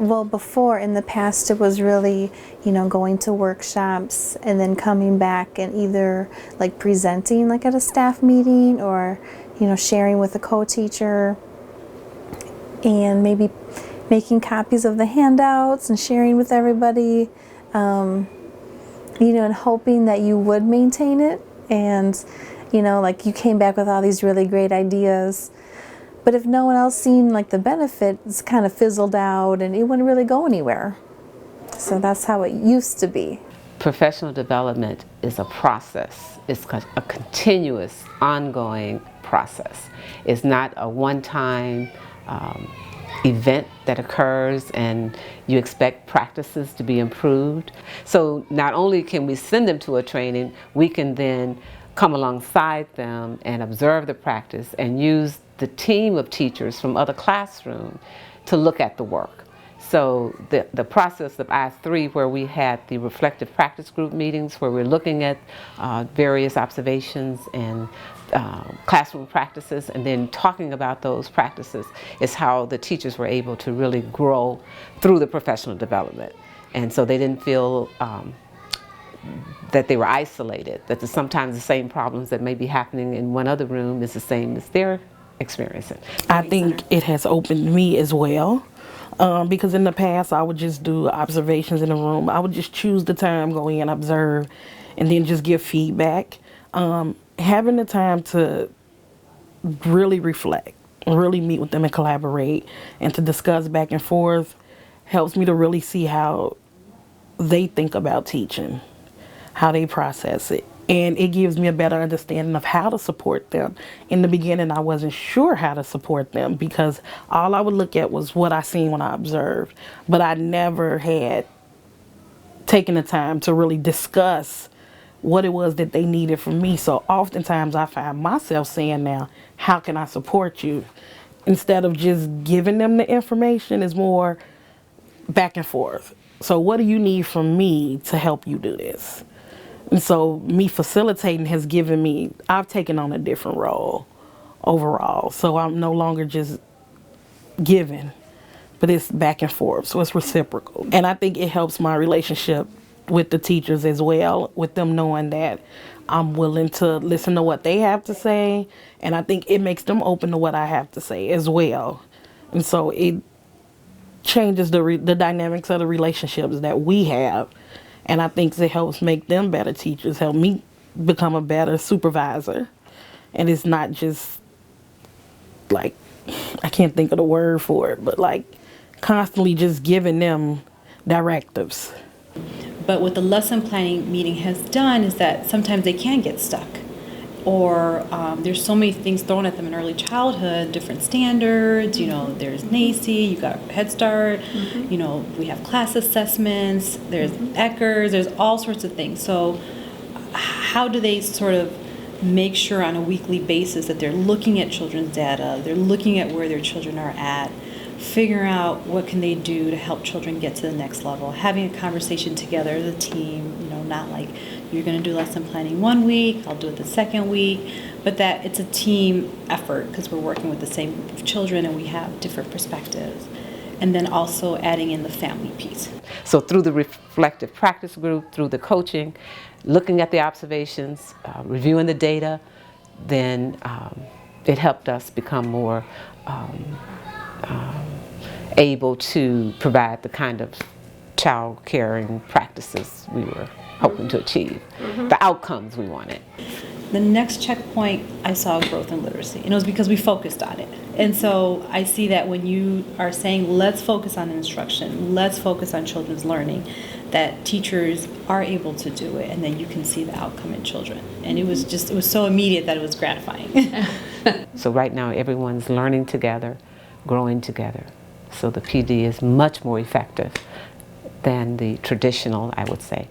Well, before, in the past, it was really, going to workshops and then coming back and either like presenting like at a staff meeting or, sharing with a co-teacher and maybe making copies of the handouts and sharing with everybody, and hoping that you would maintain it. And, like you came back with all these really great ideas. But if no one else seen like the benefit, it's kind of fizzled out and it wouldn't really go anywhere. So that's how it used to be. Professional development is a process. It's a continuous, ongoing process. It's not a one-time event that occurs and you expect practices to be improved. So not only can we send them to a training, we can then come alongside them and observe the practice and use the team of teachers from other classrooms to look at the work. So the process of I3, where we had the reflective practice group meetings where we're looking at various observations and classroom practices and then talking about those practices, is how the teachers were able to really grow through the professional development. And so they didn't feel that they were isolated, that sometimes the same problems that may be happening in one other room is the same as they're experiencing. I think it has opened me as well, because in the past I would just do observations in the room. I would just choose the time, go in, observe, and then just give feedback. Having the time to really reflect, really meet with them and collaborate, and to discuss back and forth helps me to really see how they think about teaching, how they process it. And it gives me a better understanding of how to support them. In the beginning, I wasn't sure how to support them because all I would look at was what I seen when I observed. But I never had taken the time to really discuss what it was that they needed from me. So oftentimes I find myself saying now, how can I support you? Instead of just giving them the information, is more back and forth. So what do you need from me to help you do this? And so me facilitating has given me, I've taken on a different role overall. So I'm no longer just giving, but it's back and forth. So it's reciprocal. And I think it helps my relationship with the teachers as well, with them knowing that I'm willing to listen to what they have to say. And I think it makes them open to what I have to say as well. And so it changes the dynamics of the relationships that we have. And I think it helps make them better teachers, help me become a better supervisor. And it's not just like, I can't think of the word for it, but like constantly just giving them directives. But what the lesson planning meeting has done is that sometimes they can get stuck. Or there's so many things thrown at them in early childhood, different standards, there's NAEYC, you've got Head Start, we have class assessments, there's ECHRS, there's all sorts of things. So how do they sort of make sure on a weekly basis that they're looking at children's data, they're looking at where their children are at, figuring out what can they do to help children get to the next level, having a conversation together as a team, not like you're going to do lesson planning 1 week, I'll do it the second week, but that it's a team effort because we're working with the same group of children and we have different perspectives. And then also adding in the family piece. So through the reflective practice group, through the coaching, looking at the observations, reviewing the data, then it helped us become more able to provide the kind of child caring practices we were hoping to achieve, the outcomes we wanted. The next checkpoint, I saw growth in literacy, and it was because we focused on it. And so I see that when you are saying, let's focus on instruction, let's focus on children's learning, that teachers are able to do it, and then you can see the outcome in children. And it was so immediate that it was gratifying. So right now, everyone's learning together, growing together. So the PD is much more effective than the traditional, I would say.